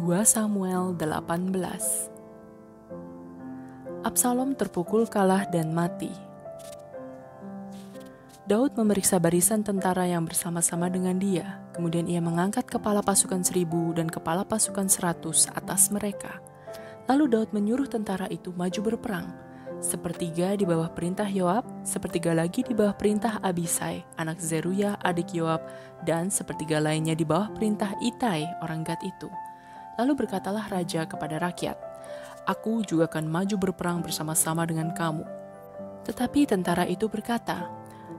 2 Samuel 18. Absalom terpukul kalah dan mati. Daud memeriksa barisan tentara yang bersama-sama dengan dia. Kemudian ia mengangkat kepala pasukan 1000 dan kepala pasukan 100 atas mereka. Lalu Daud menyuruh tentara itu maju berperang. Sepertiga di bawah perintah Yoab, sepertiga lagi di bawah perintah Abisai, anak Zeruya, adik Yoab, dan sepertiga lainnya di bawah perintah Itai, orang Gad itu. Lalu berkatalah raja kepada rakyat, "Aku juga akan maju berperang bersama-sama dengan kamu." Tetapi tentara itu berkata,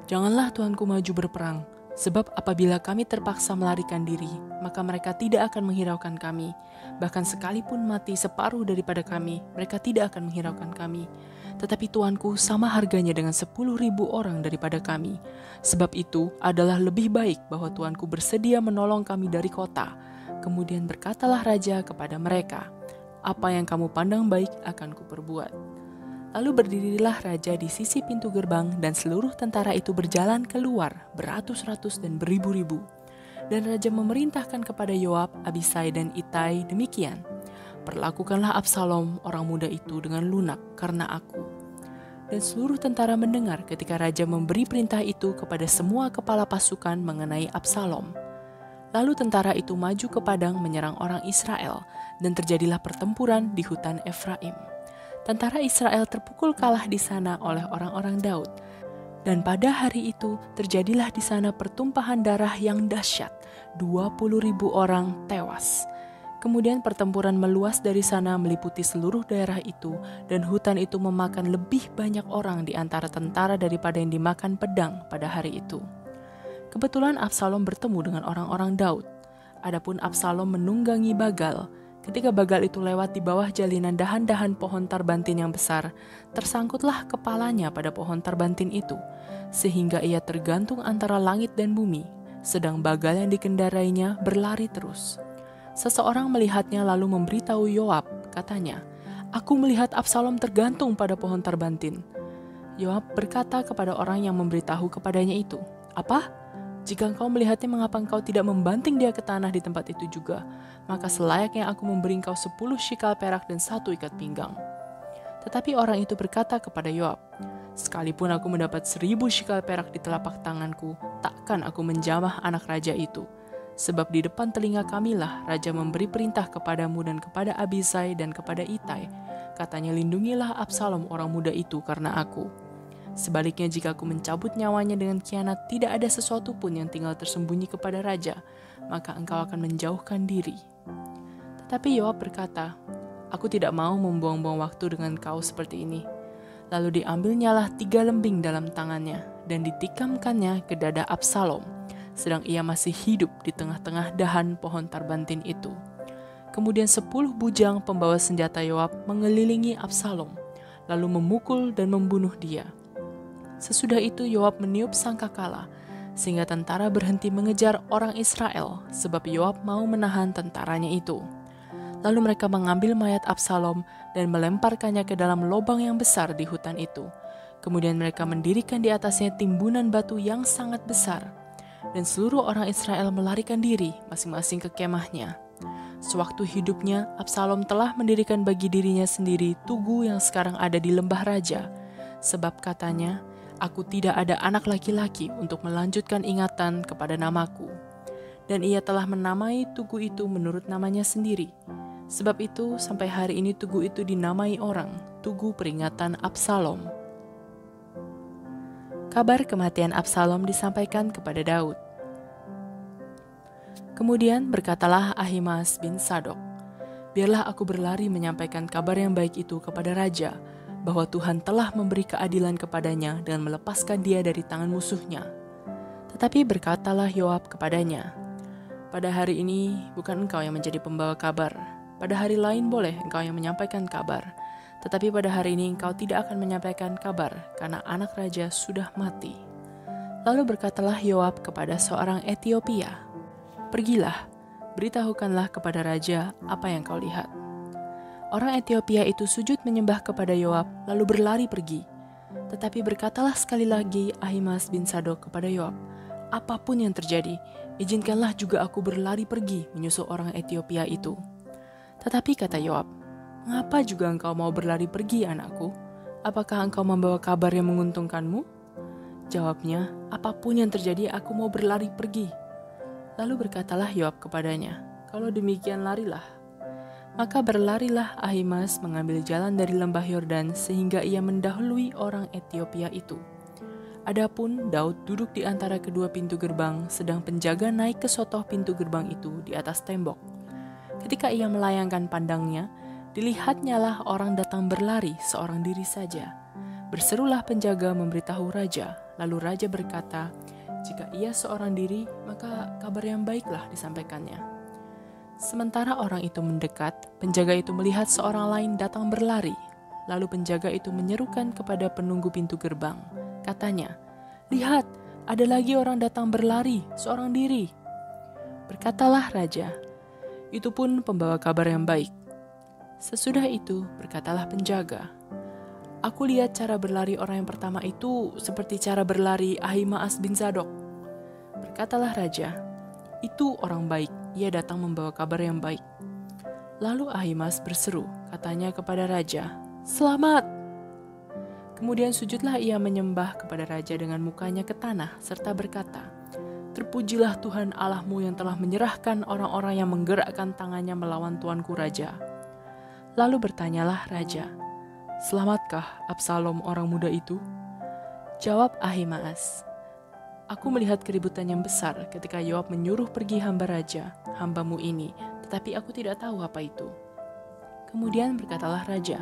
"Janganlah tuanku maju berperang, sebab apabila kami terpaksa melarikan diri, maka mereka tidak akan menghiraukan kami. Bahkan sekalipun mati separuh daripada kami, mereka tidak akan menghiraukan kami. Tetapi tuanku sama harganya dengan 10.000 orang daripada kami. Sebab itu adalah lebih baik bahwa tuanku bersedia menolong kami dari kota." Kemudian berkatalah raja kepada mereka, "Apa yang kamu pandang baik akan kuperbuat." Lalu berdirilah raja di sisi pintu gerbang dan seluruh tentara itu berjalan keluar beratus-ratus dan beribu-ribu. Dan raja memerintahkan kepada Yoab, Abisai dan Itai demikian, "Perlakukanlah Absalom orang muda itu dengan lunak karena aku." Dan seluruh tentara mendengar ketika raja memberi perintah itu kepada semua kepala pasukan mengenai Absalom. Lalu tentara itu maju ke padang menyerang orang Israel, dan terjadilah pertempuran di hutan Efraim. Tentara Israel terpukul kalah di sana oleh orang-orang Daud. Dan pada hari itu terjadilah di sana pertumpahan darah yang dahsyat, 20.000 orang tewas. Kemudian pertempuran meluas dari sana meliputi seluruh daerah itu, dan hutan itu memakan lebih banyak orang di antara tentara daripada yang dimakan pedang pada hari itu. Kebetulan Absalom bertemu dengan orang-orang Daud. Adapun Absalom menunggangi Bagal. Ketika Bagal itu lewat di bawah jalinan dahan-dahan pohon tarbantin yang besar, tersangkutlah kepalanya pada pohon tarbantin itu, sehingga ia tergantung antara langit dan bumi, sedang Bagal yang dikendarainya berlari terus. Seseorang melihatnya lalu memberitahu Yoab, katanya, "Aku melihat Absalom tergantung pada pohon tarbantin." Yoab berkata kepada orang yang memberitahu kepadanya itu, "Apa? Jika engkau melihatnya, mengapa engkau tidak membanting dia ke tanah di tempat itu juga? Maka selayaknya aku memberi engkau 10 shikal perak dan 1 ikat pinggang." Tetapi orang itu berkata kepada Yoab, "Sekalipun aku mendapat 1000 shikal perak di telapak tanganku, takkan aku menjamah anak raja itu. Sebab di depan telinga kamilah raja memberi perintah kepadamu dan kepada Abisai dan kepada Itai. Katanya, lindungilah Absalom orang muda itu karena aku. Sebaliknya jika aku mencabut nyawanya dengan khianat, tidak ada sesuatu pun yang tinggal tersembunyi kepada raja, maka engkau akan menjauhkan diri." Tetapi Yoab berkata, "Aku tidak mau membuang-buang waktu dengan kau seperti ini." Lalu diambilnyalah 3 lembing dalam tangannya, dan ditikamkannya ke dada Absalom, sedang ia masih hidup di tengah-tengah dahan pohon tarbantin itu. Kemudian 10 bujang pembawa senjata Yoab mengelilingi Absalom, lalu memukul dan membunuh dia. Sesudah itu Yoab meniup sangkakala, sehingga tentara berhenti mengejar orang Israel, sebab Yoab mau menahan tentaranya itu. Lalu mereka mengambil mayat Absalom dan melemparkannya ke dalam lubang yang besar di hutan itu. Kemudian mereka mendirikan di atasnya timbunan batu yang sangat besar, dan seluruh orang Israel melarikan diri masing-masing ke kemahnya. Sewaktu hidupnya, Absalom telah mendirikan bagi dirinya sendiri tugu yang sekarang ada di lembah raja, sebab katanya, "Aku tidak ada anak laki-laki untuk melanjutkan ingatan kepada namaku." Dan ia telah menamai tugu itu menurut namanya sendiri. Sebab itu sampai hari ini tugu itu dinamai orang Tugu Peringatan Absalom. Kabar kematian Absalom disampaikan kepada Daud. Kemudian berkatalah Ahimaaz bin Sadok, "Biarlah aku berlari menyampaikan kabar yang baik itu kepada raja, bahwa Tuhan telah memberi keadilan kepadanya dengan melepaskan dia dari tangan musuhnya." Tetapi berkatalah Yoab kepadanya, "Pada hari ini bukan engkau yang menjadi pembawa kabar. Pada hari lain boleh engkau yang menyampaikan kabar. Tetapi pada hari ini engkau tidak akan menyampaikan kabar, karena anak raja sudah mati." Lalu berkatalah Yoab kepada seorang Etiopia, "Pergilah, beritahukanlah kepada raja apa yang kau lihat." Orang Etiopia itu sujud menyembah kepada Yoab, lalu berlari pergi. Tetapi berkatalah sekali lagi Ahimaaz bin Sadok kepada Yoab, "Apapun yang terjadi, izinkanlah juga aku berlari pergi menyusul orang Etiopia itu." Tetapi kata Yoab, "Mengapa juga engkau mau berlari pergi, anakku? Apakah engkau membawa kabar yang menguntungkanmu?" Jawabnya, "Apapun yang terjadi, aku mau berlari pergi." Lalu berkatalah Yoab kepadanya, "Kalau demikian larilah." Maka berlarilah Ahimaaz mengambil jalan dari lembah Yordan sehingga ia mendahului orang Etiopia itu. Adapun Daud duduk di antara kedua pintu gerbang, sedang penjaga naik ke sotoh pintu gerbang itu di atas tembok. Ketika ia melayangkan pandangnya, dilihatnyalah orang datang berlari seorang diri saja. Berserulah penjaga memberitahu raja, lalu raja berkata, "Jika ia seorang diri, maka kabar yang baiklah disampaikannya." Sementara orang itu mendekat, penjaga itu melihat seorang lain datang berlari. Lalu penjaga itu menyerukan kepada penunggu pintu gerbang. Katanya, "Lihat, ada lagi orang datang berlari, seorang diri." Berkatalah raja, "Itu pun pembawa kabar yang baik." Sesudah itu berkatalah penjaga, "Aku lihat cara berlari orang yang pertama itu seperti cara berlari Ahimaaz bin Zadok." Berkatalah raja, "Itu orang baik, ia datang membawa kabar yang baik." Lalu Ahimaaz berseru, katanya kepada raja, "Selamat!" Kemudian sujudlah ia menyembah kepada raja dengan mukanya ke tanah, serta berkata, "Terpujilah Tuhan Allahmu yang telah menyerahkan orang-orang yang menggerakkan tangannya melawan tuanku raja." Lalu bertanyalah raja, "Selamatkah Absalom orang muda itu?" Jawab Ahimaaz, "Aku melihat keributan yang besar ketika Yoab menyuruh pergi hamba raja, hambamu ini, tetapi aku tidak tahu apa itu." Kemudian berkatalah raja,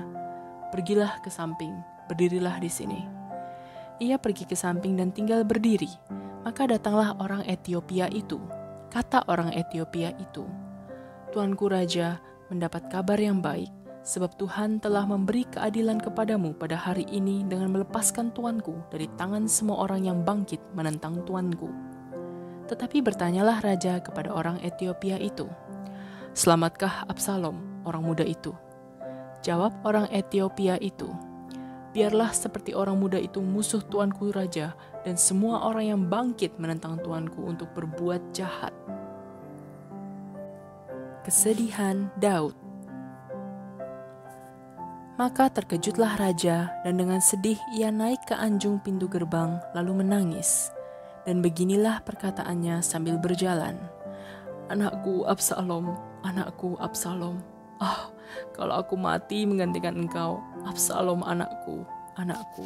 "Pergilah ke samping, berdirilah di sini." Ia pergi ke samping dan tinggal berdiri. Maka datanglah orang Etiopia itu. Kata orang Etiopia itu, "Tuanku raja mendapat kabar yang baik, sebab Tuhan telah memberi keadilan kepadamu pada hari ini dengan melepaskan tuanku dari tangan semua orang yang bangkit menentang tuanku." Tetapi bertanyalah raja kepada orang Etiopia itu, "Selamatkah Absalom, orang muda itu?" Jawab orang Etiopia itu, "Biarlah seperti orang muda itu musuh tuanku raja dan semua orang yang bangkit menentang tuanku untuk berbuat jahat." Kesedihan Daud. Maka terkejutlah raja, dan dengan sedih ia naik ke anjung pintu gerbang, lalu menangis. Dan beginilah perkataannya sambil berjalan, "Anakku Absalom, anakku Absalom. Ah, kalau aku mati menggantikan engkau, Absalom anakku, anakku."